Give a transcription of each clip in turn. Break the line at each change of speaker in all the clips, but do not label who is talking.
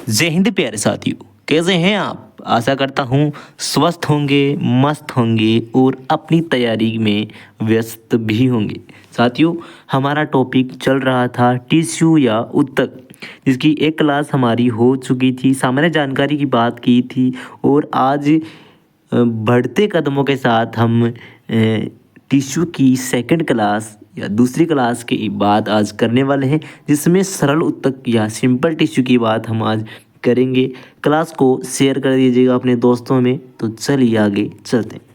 जय हिंद प्यारे साथियों, कैसे हैं आप? आशा करता हूँ स्वस्थ होंगे, मस्त होंगे और अपनी तैयारी में व्यस्त भी होंगे। साथियों, हमारा टॉपिक चल रहा था टिश्यू या ऊतक, जिसकी एक क्लास हमारी हो चुकी थी। सामान्य जानकारी की बात की थी और आज बढ़ते कदमों के साथ हम टिश्यू की सेकंड क्लास या दूसरी क्लास की बात आज करने वाले हैं, जिसमें सरल ऊतक या सिंपल टिश्यू की बात हम आज करेंगे। क्लास को शेयर कर दीजिएगा अपने दोस्तों में। तो चलिए आगे चलते हैं।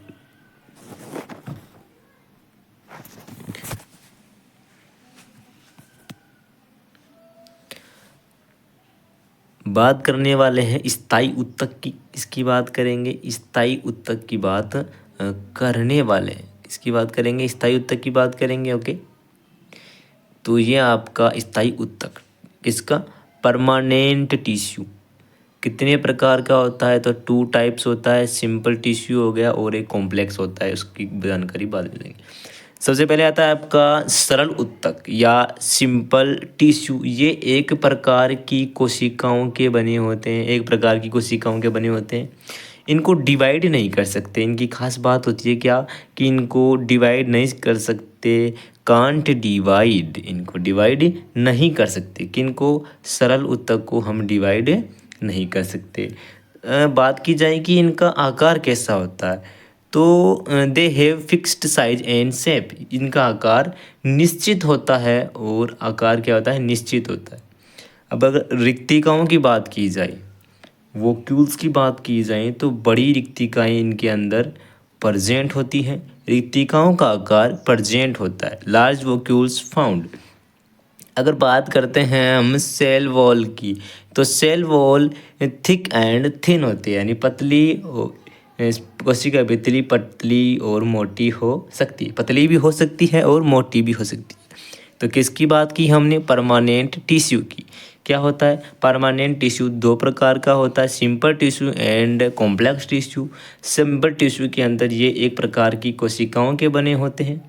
बात करने वाले हैं स्थायी ऊतक की। इसकी बात करेंगे, स्थायी ऊतक की बात करने वाले हैं। इसकी बात करेंगे, स्थायी ऊतक की बात करेंगे। ओके, तो ये आपका स्थायी ऊतक किसका? परमानेंट टिश्यू कितने प्रकार का होता है? तो 2 टाइप्स होता है। सिंपल टिश्यू हो गया और एक कॉम्प्लेक्स होता है, उसकी जानकारी बाद में देंगे। सबसे पहले आता है आपका सरल ऊतक या सिंपल टिश्यू। ये एक प्रकार की कोशिकाओं के बने होते हैं, एक प्रकार की कोशिकाओं के बने होते हैं। इनको डिवाइड नहीं कर सकते। इनकी खास बात होती है क्या, कि इनको डिवाइड नहीं कर सकते। कांट डिवाइड, इनको डिवाइड नहीं कर सकते। किनको? सरल ऊतक को हम डिवाइड नहीं कर सकते। बात की जाए कि इनका आकार कैसा होता है, तो they have fixed size and shape. इनका आकार निश्चित होता है और आकार क्या होता है? निश्चित होता है। अब अगर रिक्तिकाओं की बात की जाए, वोक्यूल्स की बात की जाए, तो बड़ी रिक्तिकाएं इनके अंदर प्रजेंट होती हैं। रिक्तिकाओं का आकार प्रजेंट होता है। Large vacuoles found. अगर बात करते हैं हम सेल वॉल की, तो cell wall thick and thin होती है, यानी पतली कोशिका भित्ति पतली और मोटी हो सकती है। पतली भी हो सकती है और मोटी भी हो सकती है। तो किसकी बात की हमने? परमानेंट टिश्यू की। क्या होता है? परमानेंट टिश्यू 2 प्रकार का होता है, simple tissue and complex tissue. Simple tissue के अंदर ये एक प्रकार की कोशिकाओं के बने होते हैं।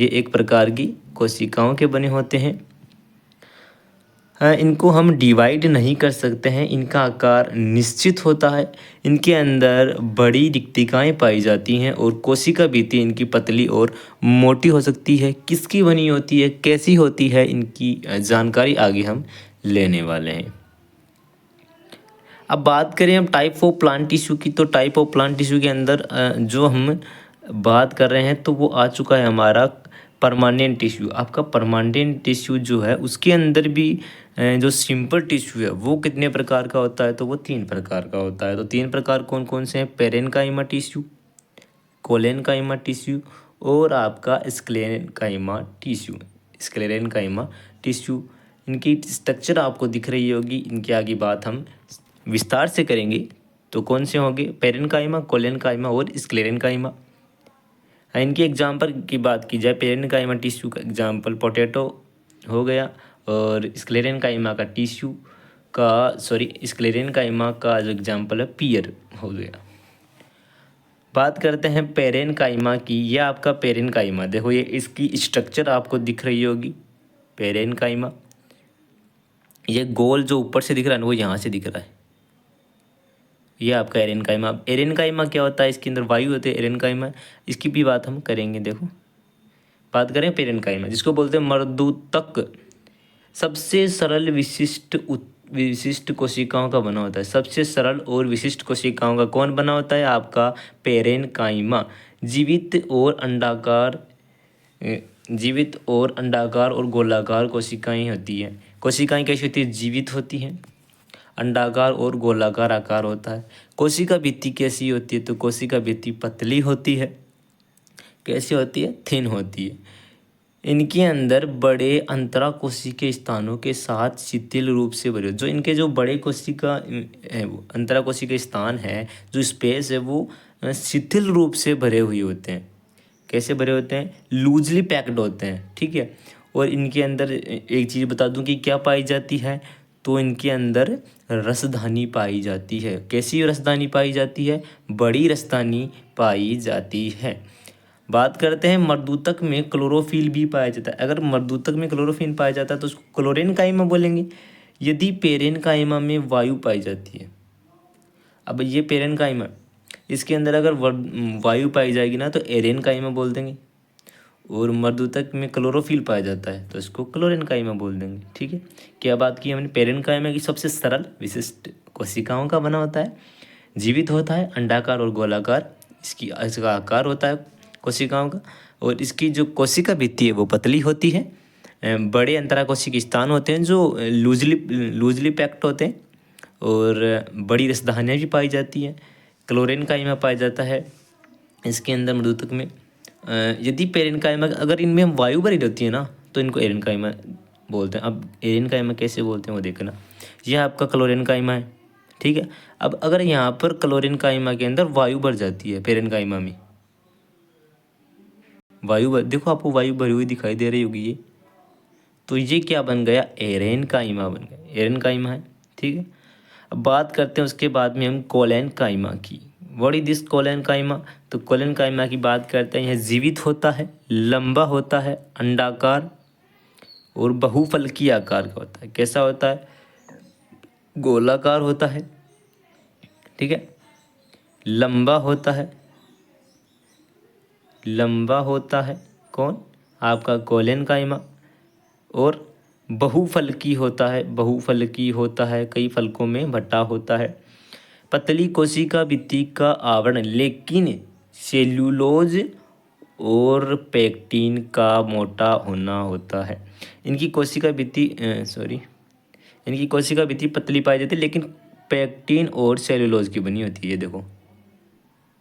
ये एक प्रकार की कोशिकाओं के बने होते हैं। इनको हम डिवाइड नहीं कर सकते हैं। इनका आकार निश्चित होता है। इनके अंदर बड़ी रिक्तिकाएं पाई जाती हैं और कोशिका भित्ति इनकी पतली और मोटी हो सकती है। किसकी बनी होती है, कैसी होती है, इनकी जानकारी आगे हम लेने वाले हैं। अब बात करें हम टाइप ऑफ प्लांट टिश्यू की, तो टाइप ऑफ प्लांट टिश्यू के अंदर जो हम बात कर रहे हैं, तो वो आ चुका है हमारा परमानेंट टिश्यू। आपका परमानेंट टिश्यू जो है, उसके अंदर भी जो सिंपल टिश्यू है वो कितने प्रकार का होता है? तो वो 3 प्रकार का होता है। तो 3 प्रकार कौन कौन से हैं? पेरेनकाइमा टिश्यू, कोलेनकाइमा टिश्यू और आपका स्क्लेरेनकाइमा टिश्यू। स्क्लेरेनकाइमा टिश्यू, इनकी स्ट्रक्चर आपको दिख रही होगी। इनकी आगे बात हम विस्तार से करेंगे। तो कौन से होंगे? पेरेनकाइमा, कोलेनकाइमा और स्क्लेरेनकाइमा। इनकी एग्जाम्पल की बात की जाए, पेरेनकाइमा टिश्यू का एग्जाम्पल पोटैटो हो गया, और स्क्लेरेनकाइमा का टिश्यू का स्क्लेरेनकाइमा का जो एग्जाम्पल है पियर हो गया। बात करते हैं पेरेनकाइमा की। यह आपका पेरेनकाइमा, देखो ये इसकी स्ट्रक्चर आपको दिख रही होगी। पेरेनकाइमा, ये गोल जो ऊपर से दिख रहा है ना, वो यहाँ से दिख रहा है। ये आपका एरेनकाइमा। एरेनकाइमा क्या होता है? इसके अंदर वायु होती है एरेनकाइमा। इसकी भी बात हम करेंगे। देखो, बात करें पेरेनकाइमा, जिसको बोलते हैं मर्दूतक। सबसे सरल विशिष्ट कोशिकाओं का बना होता है। सबसे सरल और विशिष्ट कोशिकाओं का कौन बना होता है? आपका पेरेनकाइमा। जीवित और अंडाकार और गोलाकार कोशिकाएं होती हैं। कोशिकाएं कैसी होती है? जीवित होती हैं, अंडाकार और गोलाकार आकार होता है। कोशिका भित्ति कैसी होती है? तो कोशिका भित्ति पतली होती है। कैसी होती है? थिन होती है। इनके अंदर बड़े अंतराकोशिकीय स्थानों के साथ शिथिल रूप से भरे, जो इनके जो बड़े कोशिका है, वो अंतराकोशिकीय स्थान है, जो स्पेस है, वो शिथिल रूप से भरे हुए होते हैं। कैसे भरे होते हैं? लूजली पैक्ड होते हैं। ठीक है। और इनके अंदर एक चीज़ बता दूं कि क्या पाई जाती है, तो इनके अंदर रसधानी पाई जाती है। कैसी रसधानी पाई जाती है? बड़ी रसधानी पाई जाती है। बात करते हैं मर्दूतक में क्लोरोफिल भी पाया जाता है। अगर मर्दूतक में क्लोरोफिल पाया जाता है तो उसको क्लोरेनकाइमा बोलेंगे। यदि पेरेनकाइमा में वायु पाई जाती है, अब ये पेरेनकाइमा, इसके अंदर अगर वायु पाई जाएगी ना तो एरेनकाइमा बोल देंगे, और मर्दूतक में क्लोरोफिल पाया जाता है तो इसको क्लोरेनकाइमा बोल देंगे। ठीक है, क्या बात की हमने, पेरेनकाइमा की सबसे सरल विशिष्ट कोशिकाओं का बना होता है, जीवित होता है, अंडाकार और गोलाकार इसका आकार होता है कोशिकाओं का, और इसकी जो कोशिका भित्ति है वो पतली होती है। बड़े अंतराकोशिक स्थान होते हैं जो लूजली पैक्ड होते हैं, और बड़ी रसधानियाँ भी पाई जाती हैं। क्लोरेनकाइमा पाया जाता है इसके अंदर मृदुतक में। यदि पेरेनकाइमा अगर इनमें हम वायु भरी रहती है ना तो इनको एरेनकाइमा बोलते हैं। अब एरेनकाइमा कैसे बोलते हैं वो देखना, यह आपका क्लोरेनकाइमा है। ठीक है, अब अगर यहाँ पर क्लोरेनकाइमा के अंदर वायु भर जाती है, पेरेनकाइमा में देखो आपको वायु भरी हुई दिखाई दे रही होगी ये, तो ये क्या बन गया, एरेनकाइमा बन गया, एरेनकाइमा है। ठीक है, अब बात करते हैं उसके बाद में हम कोलेनकाइमा की। व्हाट इज दिस कोलेनकाइमा, तो कोलेनकाइमा की बात करते हैं। यह जीवित होता है, लंबा होता है, अंडाकार और बहुफलकी आकार का होता है। कैसा होता है, गोलाकार होता है। ठीक है, लंबा होता है, लंबा होता है कौन, आपका कोलेनकाइमा, और बहुफलकी होता है, बहुफलकी होता है, कई फलकों में बटा होता है। पतली कोशिका भित्ति का आवरण लेकिन सेल्यूलोज और पेक्टिन का मोटा होना होता है। इनकी कोशिका भित्ति इनकी कोशिका भित्ति पतली पाई जाती है लेकिन पेक्टिन और सेल्यूलोज की बनी होती है। देखो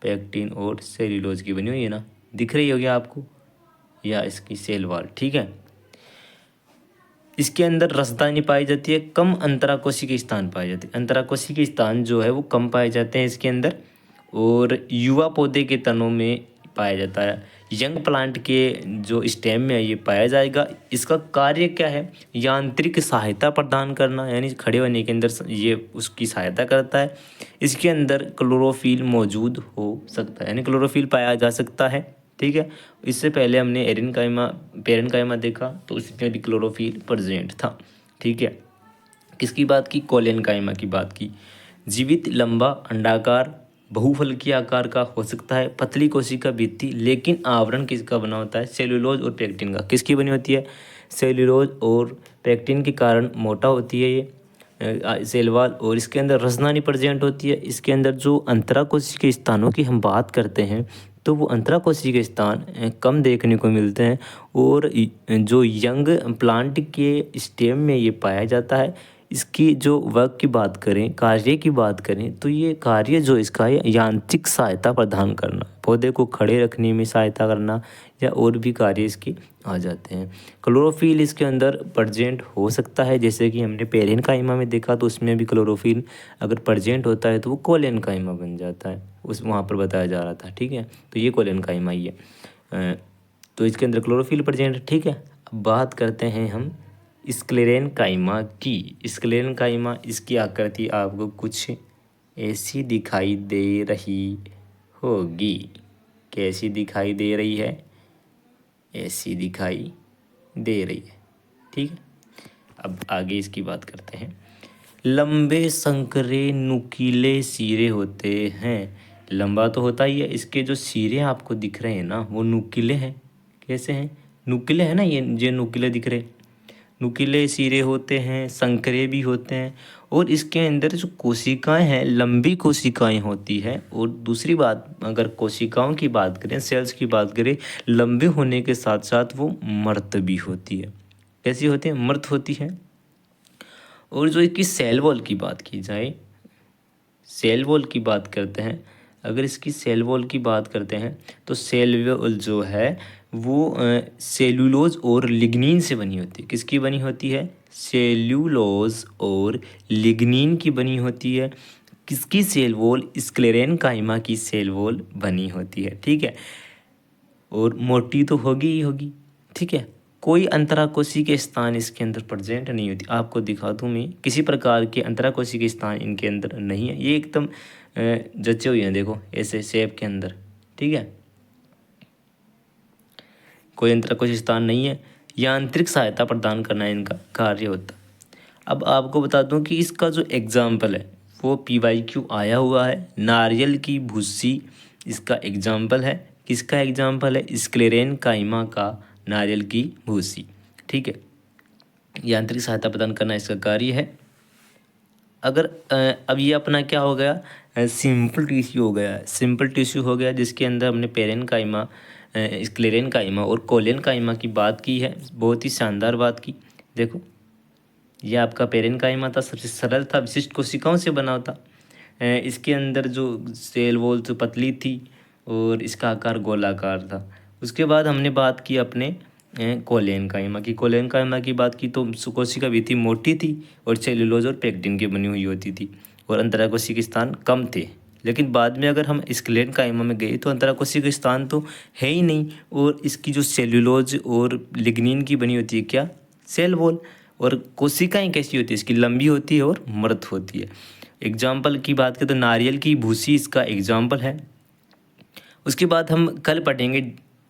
पेक्टिन और सेल्यूलोज की बनी हुई है ना, दिख रही होगी आपको, या इसकी सेल वॉल। ठीक है, इसके अंदर रसदानी पाई जाती है, कम अंतराकोशिक स्थान पाए जाते हैं। अंतराकोशिक स्थान जो है वो कम पाए जाते हैं इसके अंदर, और युवा पौधे के तनों में पाया जाता है। यंग प्लांट के जो स्टेम में है ये पाया जाएगा। इसका कार्य क्या है, यांत्रिक सहायता प्रदान करना, यानी खड़े होने के अंदर ये उसकी सहायता करता है। इसके अंदर क्लोरोफिल मौजूद हो सकता है, यानी क्लोरोफिल पाया जा सकता है। ठीक है, इससे पहले हमने पेरेनकाइमा देखा तो उसमें भी क्लोरोफिल प्रेजेंट था। ठीक है, किसकी बात की, कोलेनकाइमा की बात की। जीवित, लंबा, अंडाकार, बहुफलकी आकार का हो सकता है, पतली कोशिका भित्ति, लेकिन आवरण किसका बना होता है, सेल्यूलोज और पेक्टिन का। किसकी बनी होती है, सेल्यूलोज और पेक्टिन के कारण मोटा होती है ये सेल वॉल, और इसके अंदर रसनानी प्रेजेंट होती है। इसके अंदर जो अंतराकोशिकीय स्थानों की हम बात करते हैं तो वो अंतराकोशिकीय स्थान कम देखने को मिलते हैं, और जो यंग प्लांट के स्टेम में ये पाया जाता है। इसकी जो वर्क की बात करें, कार्य की बात करें, तो ये कार्य जो इसका है यांत्रिक सहायता प्रदान करना, पौधे को खड़े रखने में सहायता करना, या और भी कार्य इसके आ जाते हैं। क्लोरोफिल इसके अंदर प्रेजेंट हो सकता है, जैसे कि हमने पेरेनकाइमा में देखा तो उसमें भी क्लोरोफिल अगर प्रेजेंट होता है तो वो कोलेनकाइमा बन जाता है, उस वहाँ पर बताया जा रहा था। ठीक है, तो ये कोलेनकाइमा ही है, तो इसके अंदर क्लोरोफिल प्रेजेंट है। ठीक है, अब बात करते हैं हम स्क्लेरेनकाइमा की। स्क्लेरेनकाइमा, इसकी आकृति आपको कुछ ऐसी दिखाई दे रही होगी। कैसी दिखाई दे रही है, ऐसी दिखाई दे रही है। ठीक है, अब आगे इसकी बात करते हैं। लंबे संकरे नुकीले सिरे होते हैं। लंबा तो होता ही है, इसके जो सिरे आपको दिख रहे हैं ना वो नुकीले हैं। कैसे हैं, नुकीले हैं ना, ये नुकीले दिख रहे, नुकीले सिरे होते हैं, संकरे भी होते हैं, और इसके अंदर जो कोशिकाएं हैं लंबी कोशिकाएं होती है। और दूसरी बात, अगर कोशिकाओं की बात करें, सेल्स की बात करें, लंबे होने के साथ साथ वो मर्त भी होती है। कैसी होती है, मर्त होती है। और जो इसकी सेल वॉल की बात की जाए, सेल वॉल की बात करते हैं, अगर इसकी सेल वॉल की बात करते हैं तो सेल वॉल जो है वो सेल्यूलोज और लिग्निन से बनी होती है। किसकी बनी होती है, सेल्यूलोज और लिग्निन की बनी होती है। किसकी सेल वॉल, स्क्लेरेनकाइमा की सेल वॉल बनी होती है। ठीक है, और मोटी तो होगी ही होगी। ठीक है, कोई अंतराकोशिकीय स्थान इसके अंदर प्रेजेंट नहीं होती। आपको दिखा दूँ मैं, किसी प्रकार के अंतराकोशिकीय स्थान इनके अंदर नहीं है, ये एकदम जचे हुए हैं। देखो ऐसे शेप के अंदर। ठीक है, कोई अंतराकोशिकीय स्थान नहीं है, यांत्रिक सहायता प्रदान करना इनका कार्य होता है। अब आपको बता दूं कि इसका जो एग्जाम्पल है वो PYQ आया हुआ है। नारियल की भूसी इसका एग्जाम्पल है। किसका एग्जाम्पल है? स्क्लेरेन काइमा का नारियल की भूसी। ठीक है, यांत्रिक सहायता प्रदान करना इसका कार्य है। अगर अब ये अपना क्या हो गया? सिंपल टिश्यू हो गया। सिंपल टिश्यू हो गया जिसके अंदर हमने पेरेन काइमा, स्क्लेरेन काइमा और कोलेन काइमा की बात की है। बहुत ही शानदार बात की। देखो, ये आपका पेरेन काइमा था, सबसे सरल था, विशिष्ट कोशिकाओं से बना था। इसके अंदर जो सेल वॉल जो पतली थी और इसका आकार गोलाकार था। उसके बाद हमने बात की अपने कोलेन काइमा की। कोलेन काइमा की बात की तो कोशिका भी थी, मोटी थी और सेल्यूलोज और पेक्टिन की बनी हुई होती थी और अंतराकोशिक स्थान कम थे। लेकिन बाद में अगर हम स्क्लेरेन काइमा में गए तो अंतराकोशिक स्थान तो है ही नहीं और इसकी जो सेल्यूलोज और लिग्निन की बनी होती है क्या? Cell wall. और कोशिकाएं कैसी होती है? इसकी लंबी होती है और मृत होती है। एग्जाम्पल की बात करें तो नारियल की भूसी इसका एग्जाम्पल है। उसके बाद हम कल पढ़ेंगे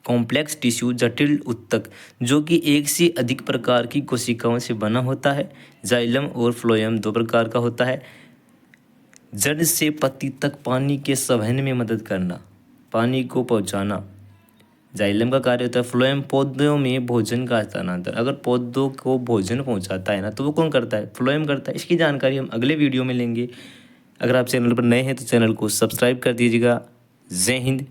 कॉम्प्लेक्स टिश्यू, जटिल उत्तक, जो कि एक से अधिक प्रकार की कोशिकाओं से बना होता है। जाइलम और फ्लोएम दो प्रकार का होता है। जड़ से पत्ती तक पानी के संवहन में मदद करना, पानी को पहुंचाना जाइलम का कार्य होता है। फ्लोएम पौधों में भोजन का हस्तांतरण। अगर पौधों को भोजन पहुंचाता है ना तो वो कौन करता है? फ्लोएम करता है। इसकी जानकारी हम अगले वीडियो में लेंगे। अगर आप चैनल पर नए हैं तो चैनल को सब्सक्राइब कर दीजिएगा। जय हिंद,